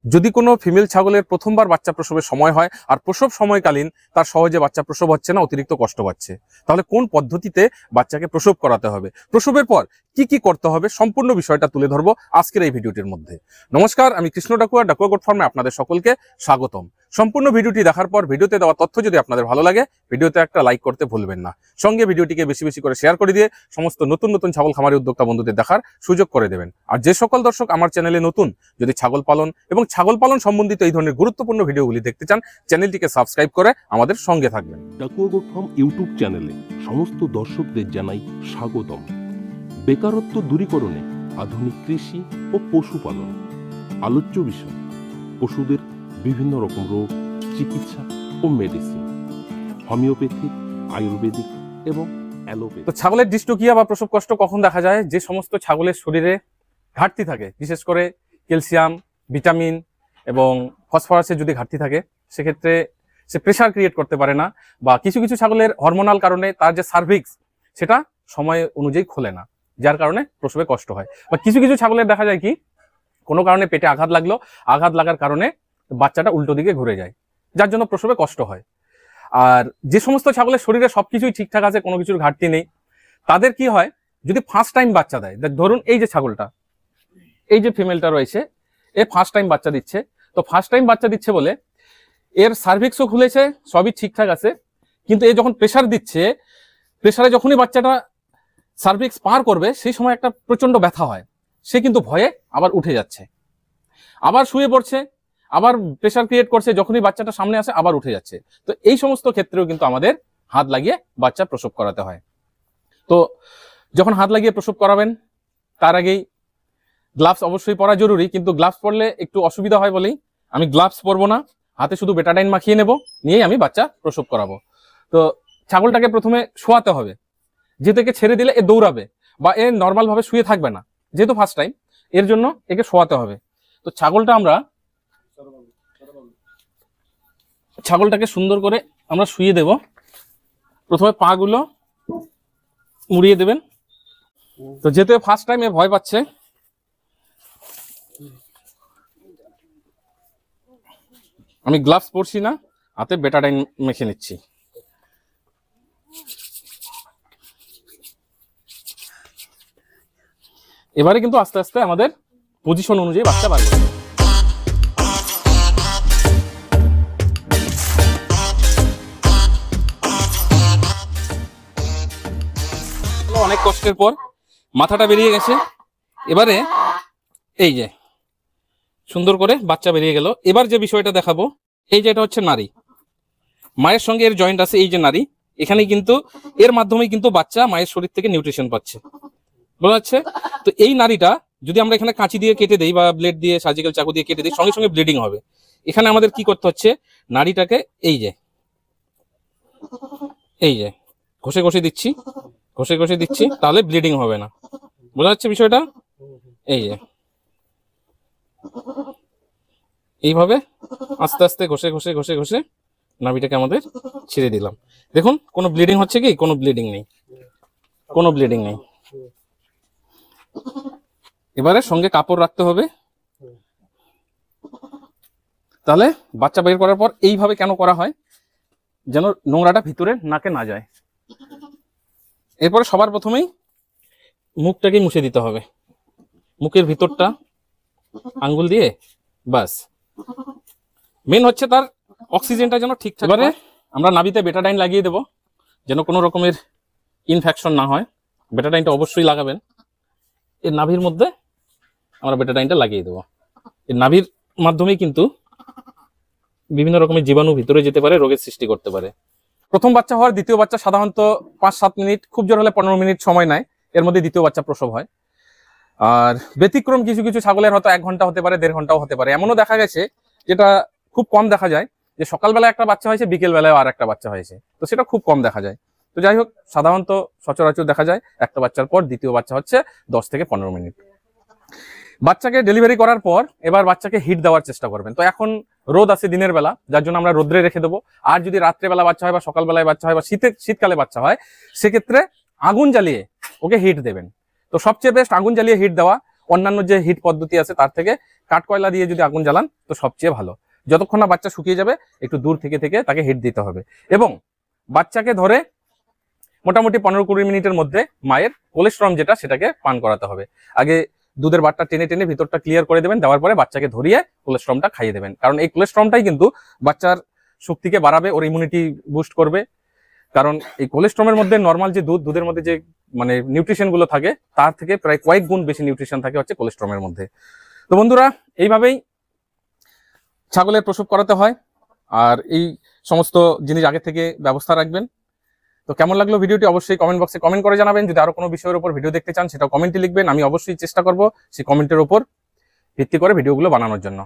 যদি কোনো ফিমেল ছাগলের প্রথমবার বাচ্চা প্রসবের সময় হয় আর প্রসব সময়কালীন তার সহজে বাচ্চা প্রসব হচ্ছে না, অতিরিক্ত কষ্ট পাচ্ছে, তাহলে কোন পদ্ধতিতে বাচ্চাকে প্রসব করাতে হবে, প্রসবের পর কি কি করতে হবে, সম্পূর্ণ বিষয়টা তুলে ধরবো আজকের এই ভিডিওটির মধ্যে। নমস্কার, আমি কৃষ্ণ ডাকুয়া, ডাকুয়া গোট ফার্মে আপনাদের সকলকে স্বাগতম। সম্পূর্ণ ভিডিওটি দেখার পর ভিডিওতে দেওয়া তথ্য যদি আপনাদের ভালো লাগে, ভিডিওতে একটা লাইক করতে ভুলবেন না। সঙ্গে ভিডিওটিকে বেশি বেশি করে শেয়ার করে দিয়ে সমস্ত নতুন নতুন ছাগল খামারি উদ্যোক্তা বন্ধুদের দেখার সুযোগ করে দেবেন। আর যে সকল দর্শক আমার চ্যানেলে নতুন, যদি ছাগল পালন এবং ছাগল পালন সম্বন্ধিত এই ধরনের গুরুত্বপূর্ণ ভিডিওগুলি দেখতে চান, চ্যানেলটিকে সাবস্ক্রাইব করে আমাদের সঙ্গে থাকবেন। ডাকুয়া গোট ফার্ম ইউটিউব চ্যানেলে সমস্ত দর্শকদের জানাই স্বাগতম। বেকারত্ব দূরীকরণে আধুনিক কৃষি ও পশুপালন আলোচ্য বিষয়। পশুদের বিভিন্ন রকম রোগ, চিকিৎসা ও মেডিসিন, হোমিওপ্যাথিক, আয়ুর্বেদিক এবং অ্যালোপ্যাথি। তো ছাগলের ডিস্টোকিয়া বা প্রসব কষ্ট কখন দেখা যায়? যে সমস্ত ছাগলের শরীরে ঘাটতি থাকে, বিশেষ করে ক্যালসিয়াম, ভিটামিন এবং ফসফরাসের যদি ঘাটতি থাকে, সেক্ষেত্রে সে প্রেসার ক্রিয়েট করতে পারে না, বা কিছু কিছু ছাগলের হরমোনাল কারণে তার যে সার্ভিক্স সেটা সময় অনুযায়ী খোলে না, যার কারণে প্রসবে কষ্ট হয়। বা কিছু কিছু ছাগলের দেখা যায় কি, কোনো কারণে পেটে আঘাত লাগলো, আঘাত লাগার কারণে বাচ্চাটা উল্টো দিকে ঘুরে যায়, যার জন্য প্রসবে কষ্ট হয়। আর যে সমস্ত ছাগলের শরীরে সবকিছুই ঠিকঠাক আছে, কোনো কিছুর ঘাটতি নেই, তাদের কি হয়, যদি ফার্স্ট টাইম বাচ্চা দেয়, ধরুন এই যে ছাগলটা, এই যে ফিমেলটা রয়েছে, এ ফার্স্ট টাইম বাচ্চা দিচ্ছে, তো ফার্স্ট টাইম বাচ্চা দিচ্ছে বলে এর সার্ভিক্সও খুলেছে, সবই ঠিকঠাক আছে, কিন্তু এ যখন প্রেসার দিচ্ছে, প্রেসারে যখনই বাচ্চাটা সার্ভিক্স পার করবে, সেই সময় একটা প্রচন্ড ব্যথা হয়, সে কিন্তু ভয়ে আবার উঠে যাচ্ছে, আবার শুয়ে পড়ছে, আবার প্রেসার ক্রিয়েট করছে, যখনই বাচ্চাটা সামনে আসে আবার উঠে যাচ্ছে। তো এই সমস্ত ক্ষেত্রেও কিন্তু আমাদের হাত লাগিয়ে বাচ্চা প্রসব করাতে হয়। তো যখন হাত লাগিয়ে প্রসব করাবেন, তার আগেই গ্লাভস অবশ্যই পরা জরুরি, কিন্তু গ্লাভস পরলে একটু অসুবিধা হয় বলেই আমি গ্লাভস পরবো না, হাতে শুধু বেটাডাইন মাখিয়ে নেব, নিয়েই আমি বাচ্চা প্রসব করাবো। তো ছাগলটাকে প্রথমে শোয়াতে হবে, যেহেতু একে ছেড়ে দিলে এ দৌড়াবে বা এ নর্মাল ভাবে শুয়ে থাকবে না, যেহেতু ফার্স্ট টাইম, এর জন্য একে শোয়াতে হবে। তো ছাগলটাকে সুন্দর করে আমরা শুয়ে দেব। প্রথমে পা গুলো মুড়িয়ে দেবেন। তো যেহেতু ফার্স্ট টাইম এ ভয় পাচ্ছে, আমি গ্লাভস পরছি না, হাতে বেটাডাইন মেখে নিচ্ছি। এবারে কিন্তু আস্তে আস্তে আমাদের পজিশন অনুযায়ী বাচ্চা বার করবে। অনেক কষ্টের পর মাথাটা বেরিয়ে গেছে, এবারে এই যে সুন্দর করে বাচ্চা বেরিয়ে গেল। এবার যে বিষয়টা দেখাবো, এই যে এটা হচ্ছে নারী, মায়ের সঙ্গে এর জয়েন্ট আছে, এই যে নারী, এখানে কিন্তু এর মাধ্যমে কিন্তু বাচ্চা মায়ের শরীর থেকে নিউট্রিশন পাচ্ছে, বোঝা যাচ্ছে? তো এই নারীটা যদি আমরা এখানে কাঁচি দিয়ে কেটে দিই বা ব্লেড দিয়ে, সার্জিক্যাল চাকু দিয়ে কেটে দিই, সঙ্গে সঙ্গে ব্লিডিং হবে। এখানে আমাদের কি করতে হচ্ছে, নারীটাকে এই যে ঘষে ঘষে দিচ্ছি, তাহলে ব্লিডিং হবে না, বোঝা যাচ্ছে বিষয়টা? এই যে এইভাবে আস্তে আস্তে ঘষে নাভিটাকে আমাদের ছেড়ে দিলাম। দেখুন কোনো ব্লিডিং হচ্ছে কি? কোনো ব্লিডিং নেই। এবারে সঙ্গে কাপড় রাখতে হবে, তাহলে বাচ্চা বের করার পর এইভাবে কেন করা হয়, যেন নোংরাটা ভিতরে নাকে না যায়। এরপরে সবার প্রথমেই মুখটাকে মুছে দিতে হবে, মুখের ভিতরটা আঙ্গুল দিয়ে, বাস। মেন হচ্ছে তার অক্সিজেনটা যেন ঠিকঠাক। এবারে আমরা নাভিতে বেটাডাইন লাগিয়ে দেব, যেন কোনো রকমের ইনফেকশন না হয়। বেটাডাইনটা অবশ্যই লাগাবেন। এর নাভির মধ্যে আমরা বেটাডাইনটা লাগিয়ে দেবো। এর নাভির মাধ্যমেই কিন্তু বিভিন্ন রকমের জীবাণু ভিতরে যেতে পারে, রোগের সৃষ্টি করতে পারে। প্রথম বাচ্চা হওয়ার দ্বিতীয় বাচ্চা সাধারণত 5-7 মিনিট, খুব জোর হলে 15 মিনিট সময় নেয়, এর মধ্যে দ্বিতীয় বাচ্চা প্রসব হয়। আর ব্যতিক্রম কিছু কিছু ছাগলের হয়তো 1 ঘন্টা হতে পারে, 1.5 ঘন্টাও হতে পারে। এমনও দেখা গেছে, যেটা খুব কম দেখা যায়, যে সকালবেলা একটা বাচ্চা হয়েছে, বিকেল বেলায় আর একটা বাচ্চা হয়েছে, তো সেটা খুব কম দেখা যায়। তো যাই হোক, সাধারণত সচরাচর দেখা যায় একটা বাচ্চার পর দ্বিতীয় বাচ্চা হচ্ছে 10 থেকে 15 মিনিট। বাচ্চাকে ডেলিভারি করার পর এবার বাচ্চাকে হিট দেওয়ার চেষ্টা করবেন। তো এখন রোদ আছে দিনের বেলা, যার জন্য আমরা রোদ্রে রেখে দেবো। আর যদি রাত্রেবেলা বাচ্চা হয় বা সকালবেলায় বাচ্চা হয় বা শীতকালে বাচ্চা হয়, সেক্ষেত্রে আগুন জ্বালিয়ে ওকে হিট দেবেন। তো সবচেয়ে বেস্ট আগুন জ্বালিয়ে হিট দেওয়া। অন্যান্য যে হিট পদ্ধতি আছে তার থেকে কাঠকয়লা দিয়ে যদি আগুন জ্বালান তো সবচেয়ে ভালো। যতক্ষণ না বাচ্চা শুকিয়ে যাবে একটু দূর থেকে থেকে তাকে হিট দিতে হবে, এবং বাচ্চাকে ধরে মোটামুটি 15-20 মিনিটের মধ্যে মায়ের কোলেস্ট্রম যেটা সেটাকে পান করাতে হবে। আগে দুধের বাটটা টেনে টেনে ভিতরটা ক্লিয়ার করে দেবেন, দেওয়ার পরে বাচ্চাকে ধরিয়ে কোলেস্ট্রমটা খাইয়ে দেবেন, কারণ এই কোলেস্ট্রমটাই কিন্তু বাচ্চার শক্তিকে বাড়াবে, ওর ইমিউনিটি বুস্ট করবে। কারণ এই কোলেস্ট্রমের মধ্যে নর্মাল যে দুধের মধ্যে যে মানে নিউট্রিশন গুলো থাকে তার থেকে প্রায় কয়েক গুণ বেশি নিউট্রিশন থাকে হচ্ছে কোলেস্ট্রমের মধ্যে। তো বন্ধুরা, এইভাবেই ছাগলের প্রসব করাতে হয়, আর এই সমস্ত জিনিস আগে থেকে ব্যবস্থা রাখবেন। তো কেমন লাগলো ভিডিওটি অবশ্যই কমেন্ট বক্সে কমেন্ট করে জানাবেন। যদি আরো কোনো বিষয়ের উপর ভিডিও দেখতে চান সেটাও কমেন্টে লিখবেন, আমি অবশ্যই চেষ্টা করব সেই কমেন্টের উপর ভিত্তি করে ভিডিওগুলো বানানোর জন্য।